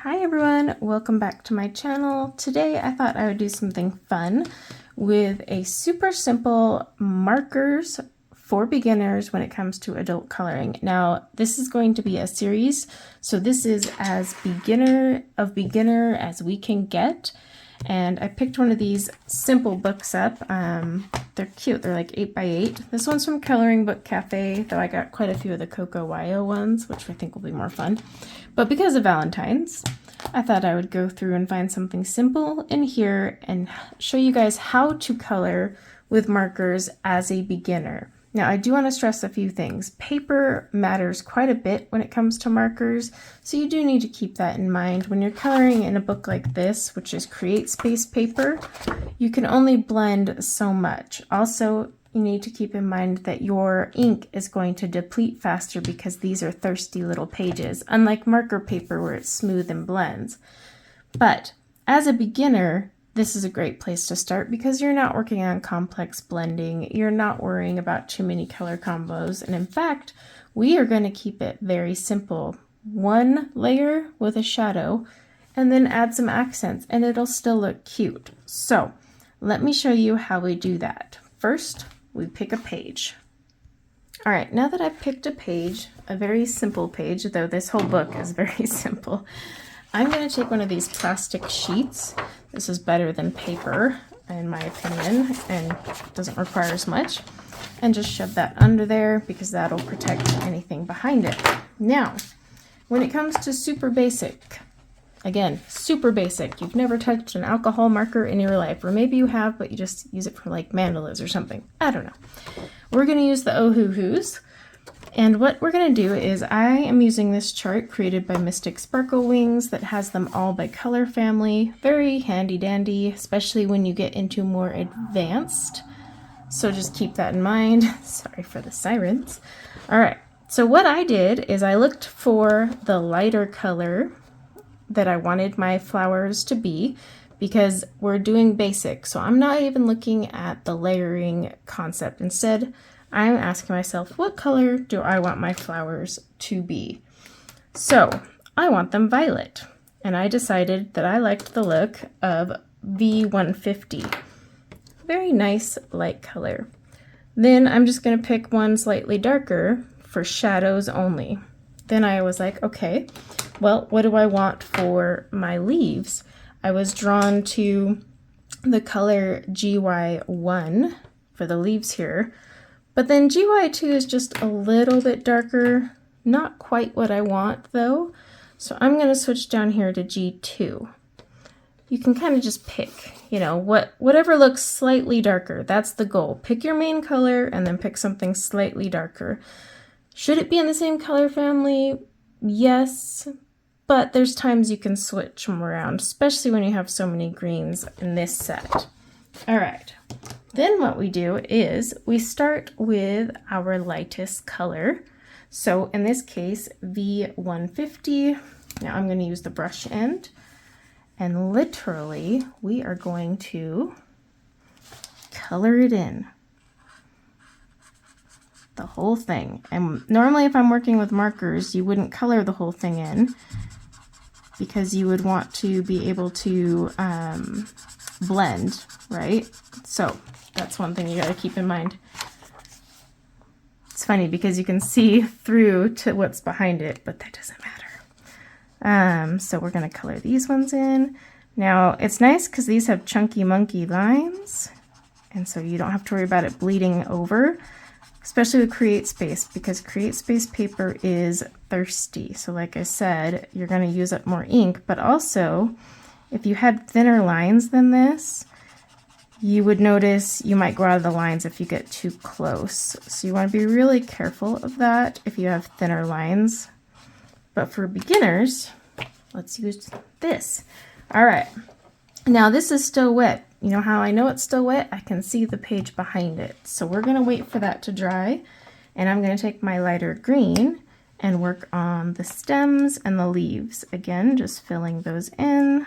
Hi everyone, welcome back to my channel. Today I thought I would do something fun with a super simple markers for beginners when it comes to adult coloring. Now this is going to be a series, so this is as beginner as we can get. And I picked one of these simple books up. They're cute, they're like 8x8. This one's from Coloring Book Cafe, though I got quite a few of the Coco Wyo ones, which I think will be more fun. But because of Valentine's, I thought I would go through and find something simple in here and show you guys how to color with markers as a beginner. Now, I do want to stress a few things. Paper matters quite a bit when it comes to markers, so you do need to keep that in mind. When you're coloring in a book like this, which is Create Space paper, you can only blend so much. Also, you need to keep in mind that your ink is going to deplete faster because these are thirsty little pages, unlike marker paper where it's smooth and blends. But as a beginner, this is a great place to start because you're not working on complex blending, you're not worrying about too many color combos, and in fact, we are going to keep it very simple. One layer with a shadow, and then add some accents, and it'll still look cute. So, let me show you how we do that. First, we pick a page. All right, now that I've picked a page, a very simple page, though this whole book is very simple, I'm going to take one of these plastic sheets. This is better than paper, in my opinion, and doesn't require as much. And just shove that under there because that'll protect anything behind it. Now, when it comes to super basic, again, super basic, you've never touched an alcohol marker in your life, or maybe you have, but you just use it for like mandalas or something. I don't know. We're going to use the Ohuhus. And what we're going to do is I am using this chart created by Mystic Sparkle Wings that has them all by color family. Very handy dandy, especially when you get into more advanced. So just keep that in mind. Sorry for the sirens. All right, so what I did is I looked for the lighter color that I wanted my flowers to be because we're doing basic. So I'm not even looking at the layering concept. Instead, I'm asking myself, what color do I want my flowers to be? So I want them violet. And I decided that I liked the look of V150. Very nice light color. Then I'm just going to pick one slightly darker for shadows only. Then I was like, okay, well, what do I want for my leaves? I was drawn to the color GY1 for the leaves here. But then GY2 is just a little bit darker, not quite what I want though. So I'm going to switch down here to G2. You can kind of just pick, you know, whatever looks slightly darker. That's the goal. Pick your main color and then pick something slightly darker. Should it be in the same color family? Yes, but there's times you can switch them around, especially when you have so many greens in this set. All right. Then what we do is we start with our lightest color. So in this case, V150. Now I'm going to use the brush end. And literally, we are going to color it in. The whole thing. And normally if I'm working with markers, you wouldn't color the whole thing in because you would want to be able to blend, right? So that's one thing you got to keep in mind. It's funny because you can see through to what's behind it, but that doesn't matter. So we're going to color these ones in. Now it's nice because these have chunky monkey lines, and so you don't have to worry about it bleeding over, especially with Create Space, because Create Space paper is thirsty. So like I said, you're going to use up more ink, but also if you had thinner lines than this, you would notice you might go out of the lines if you get too close. So you want to be really careful of that if you have thinner lines. But for beginners, let's use this. All right, now this is still wet. You know how I know it's still wet? I can see the page behind it. So we're going to wait for that to dry. And I'm going to take my lighter green and work on the stems and the leaves. Again, just filling those in,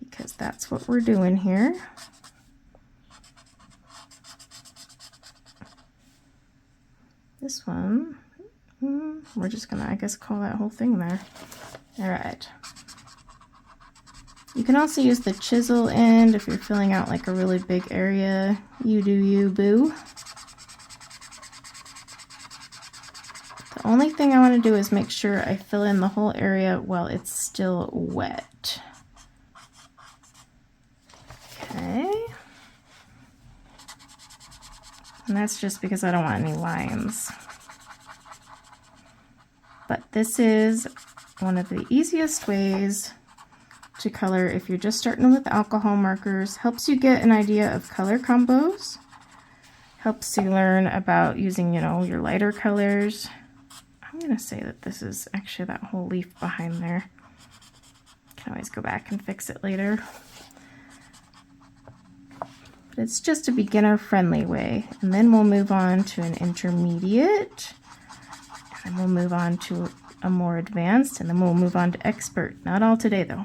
because that's what we're doing here. This one, we're just gonna, I guess, call that whole thing there. All right. You can also use the chisel end if you're filling out like a really big area. You do you, boo. The only thing I want to do is make sure I fill in the whole area while it's still wet. Okay. And that's just because I don't want any lines. But this is one of the easiest ways to color if you're just starting with alcohol markers. Helps you get an idea of color combos. Helps you learn about using, you know, your lighter colors. I'm gonna say that this is actually that whole leaf behind there. Can always go back and fix it later. But it's just a beginner-friendly way. And then we'll move on to an intermediate. And then we'll move on to a more advanced, and then we'll move on to expert. Not all today though.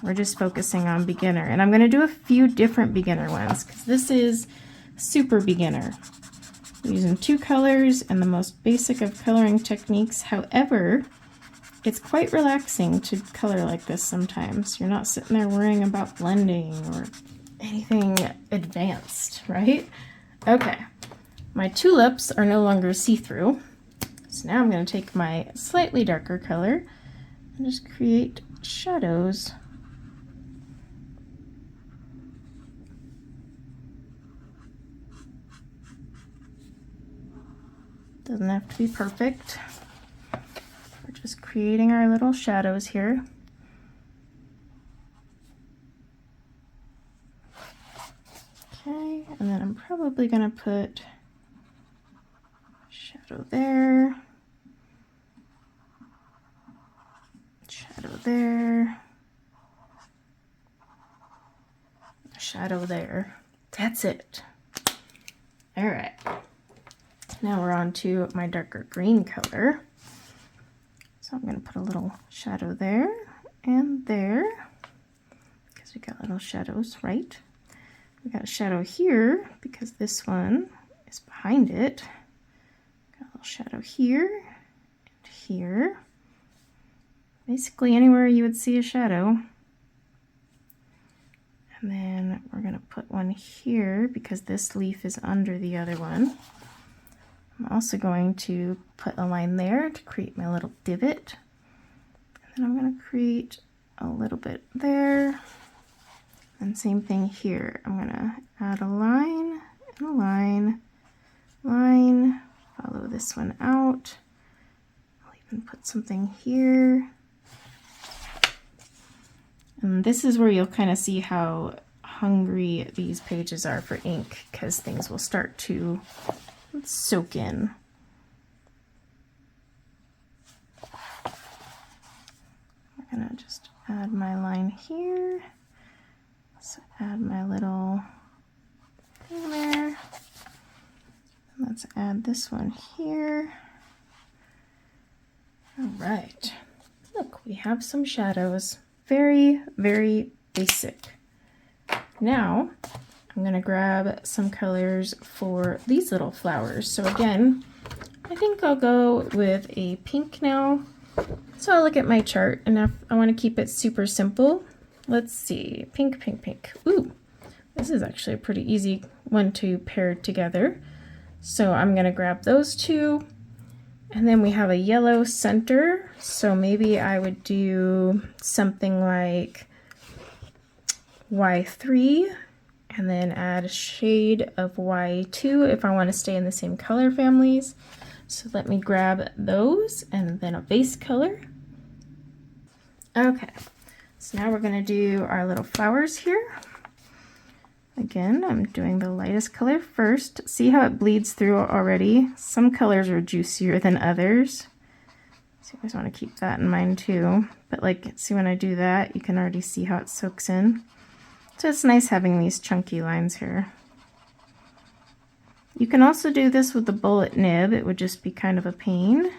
We're just focusing on beginner. And I'm gonna do a few different beginner ones because this is super beginner. We're using 2 colors and the most basic of coloring techniques. However, it's quite relaxing to color like this sometimes. You're not sitting there worrying about blending or anything advanced, right? Okay, my tulips are no longer see-through. So now I'm going to take my slightly darker color and just create shadows. Doesn't have to be perfect. We're just creating our little shadows here. Okay, and then I'm probably gonna put shadow there, shadow there, shadow there. That's it. All right. Now we're on to my darker green color. So I'm going to put a little shadow there and there because we got little shadows, right? We got a shadow here because this one is behind it. Got a little shadow here and here. Basically anywhere you would see a shadow. And then we're going to put one here because this leaf is under the other one. I'm also going to put a line there to create my little divot. And then I'm going to create a little bit there. And same thing here. I'm going to add a line and a line, line, follow this one out. I'll even put something here. And this is where you'll kind of see how hungry these pages are for ink because things will start to soak in. I'm gonna just add my line here. So add my little thing there. And let's add this one here. All right. Look, we have some shadows. Very, very basic. Now, I'm going to grab some colors for these little flowers. So again, I think I'll go with a pink now. So I'll look at my chart, and if I want to keep it super simple, let's see, pink, pink, pink. Ooh, this is actually a pretty easy one to pair together. So I'm going to grab those 2, and then we have a yellow center. So maybe I would do something like Y3. And then add a shade of Y2 if I want to stay in the same color families. So let me grab those and then a base color. Okay, so now we're going to do our little flowers here. Again, I'm doing the lightest color first. See how it bleeds through already? Some colors are juicier than others. So you guys want to keep that in mind too. But like, see when I do that, you can already see how it soaks in. So it's nice having these chunky lines here. You can also do this with the bullet nib. It would just be kind of a pain.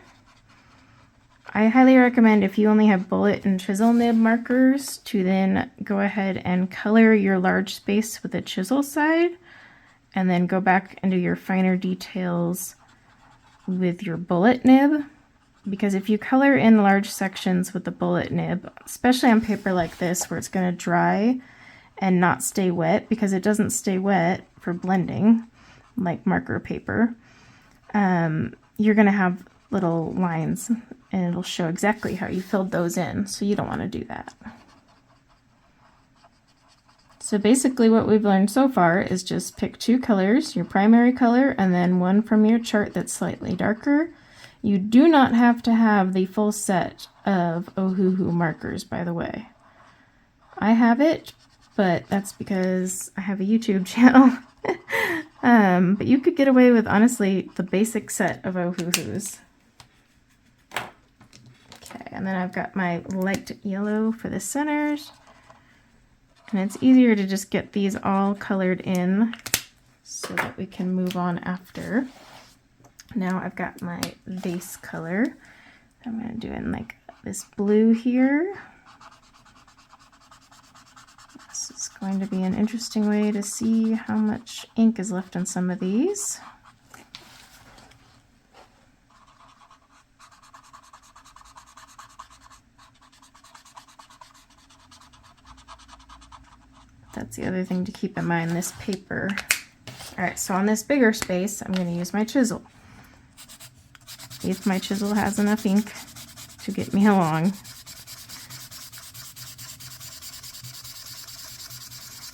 I highly recommend if you only have bullet and chisel nib markers to then go ahead and color your large space with the chisel side and then go back and do your finer details with your bullet nib. because if you color in large sections with the bullet nib, especially on paper like this where it's going to dry and not stay wet, because it doesn't stay wet for blending like marker paper, you're going to have little lines and it'll show exactly how you filled those in, so you don't want to do that. So basically what we've learned so far is just pick 2 colors, your primary color and then one from your chart that's slightly darker. You do not have to have the full set of Ohuhu markers, by the way. I have it, but that's because I have a YouTube channel. But you could get away with, honestly, the basic set of Ohuhus. Okay, and then I've got my light yellow for the centers. And it's easier to just get these all colored in so that we can move on after. Now I've got my base color. I'm going to do in like this blue here. This is going to be an interesting way to see how much ink is left on some of these. That's the other thing to keep in mind, this paper. All right, so on this bigger space, I'm going to use my chisel. If my chisel has enough ink to get me along.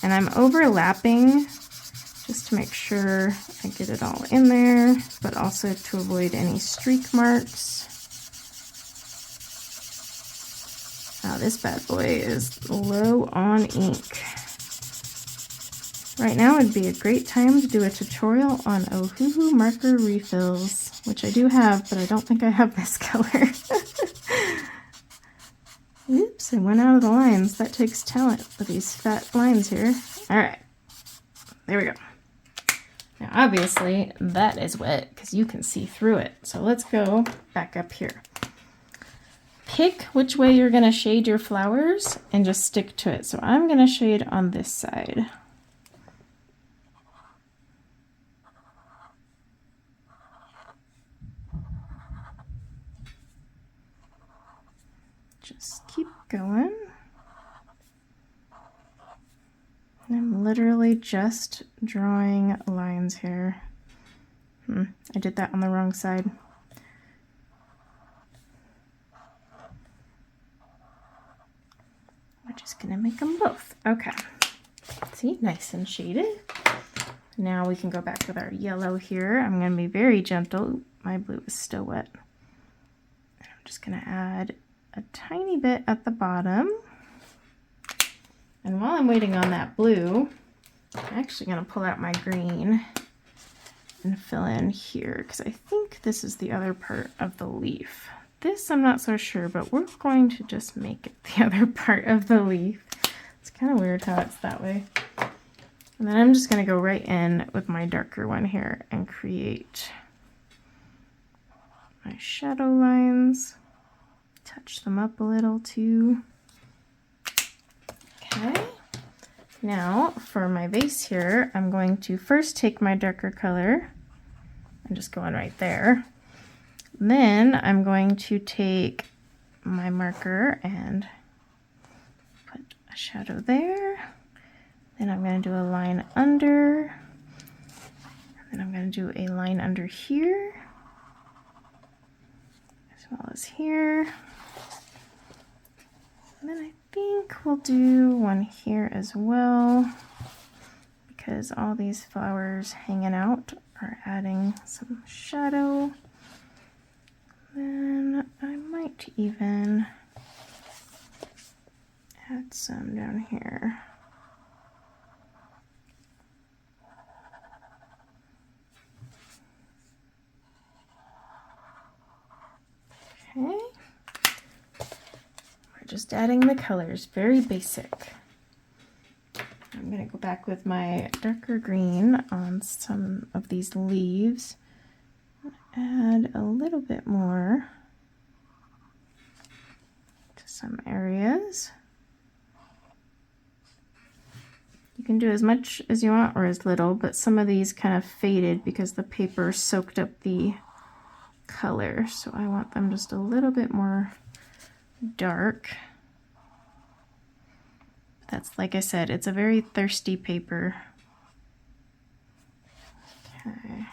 And I'm overlapping just to make sure I get it all in there, but also to avoid any streak marks. Now this bad boy is low on ink. Right now would be a great time to do a tutorial on Ohuhu marker refills, which I do have, but I don't think I have this color. Oops, I went out of the lines. That takes talent with these fat lines here. All right, there we go. Now obviously that is wet because you can see through it. So let's go back up here. Pick which way you're gonna shade your flowers and just stick to it. So I'm gonna shade on this side. Just keep going. I'm literally just drawing lines here. I did that on the wrong side. We're just gonna make them both. Okay. See, nice and shaded. Now we can go back with our yellow here. I'm gonna be very gentle. My blue is still wet. I'm just gonna add a tiny bit at the bottom. And while I'm waiting on that blue, I'm actually going to pull out my green and fill in here because I think this is the other part of the leaf. This I'm not so sure, but we're going to just make it the other part of the leaf. It's kind of weird how it's that way. And then I'm just going to go right in with my darker one here and create my shadow lines. Touch them up a little too. Okay. Now for my base here, I'm going to first take my darker color and just go in right there. Then I'm going to take my marker and put a shadow there. Then I'm going to do a line under. And then I'm going to do a line under here, as well as here. And then I think we'll do one here as well, because all these flowers hanging out are adding some shadow. Then I might even add some down here. Okay. Just adding the colors, very basic. I'm going to go back with my darker green on some of these leaves. Add a little bit more to some areas. You can do as much as you want or as little, but some of these kind of faded because the paper soaked up the color, so I want them just a little bit more dark. That's, like I said, it's a very thirsty paper. Okay.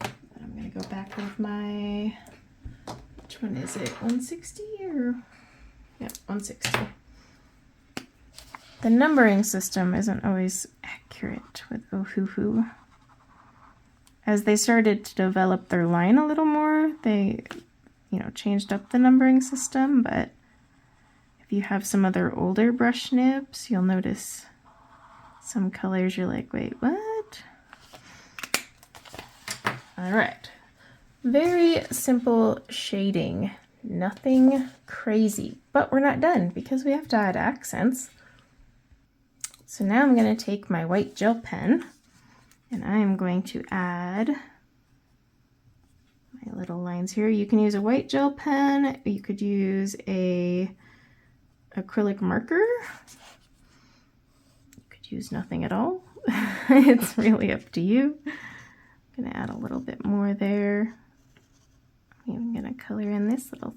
I'm gonna go back with my, which one is it? 160 or? Yeah, 160. The numbering system isn't always accurate with Ohuhu. As they started to develop their line a little more, they, changed up the numbering system, but if you have some other older brush nibs, you'll notice some colors you're like, wait, what? All right. Very simple shading. Nothing crazy, but we're not done because we have to add accents. So now I'm going to take my white gel pen and I am going to add my little lines here. You can use a white gel pen, you could use a acrylic marker, you could use nothing at all. It's really up to you. I'm going to add a little bit more there. I'm going to color in this little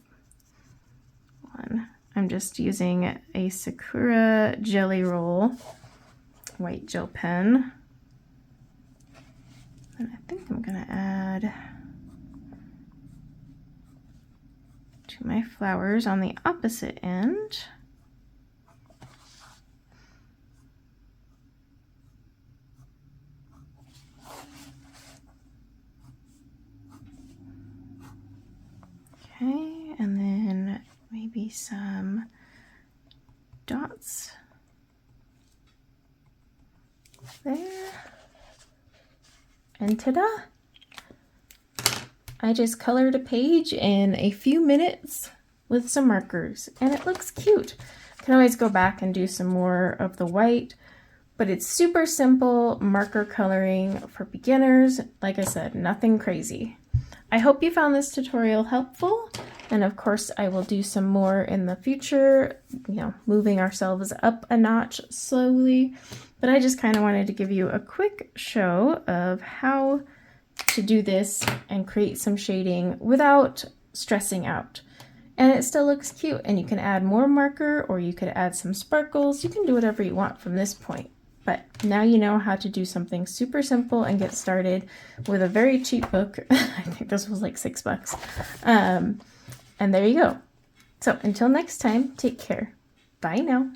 one. I'm just using a Sakura Jelly Roll white gel pen. And I think I'm going to add to my flowers on the opposite end. Okay, and then maybe some dots there. And ta-da! I just colored a page in a few minutes with some markers, and it looks cute. You can always go back and do some more of the white, but it's super simple marker coloring for beginners. Like I said, nothing crazy. I hope you found this tutorial helpful, and of course I will do some more in the future, moving ourselves up a notch slowly, but I just kind of wanted to give you a quick show of how to do this and create some shading without stressing out. And it still looks cute, and you can add more marker or you could add some sparkles. You can do whatever you want from this point. But now you know how to do something super simple and get started with a very cheap book. I think this was like $6. And there you go. So until next time, take care. Bye now.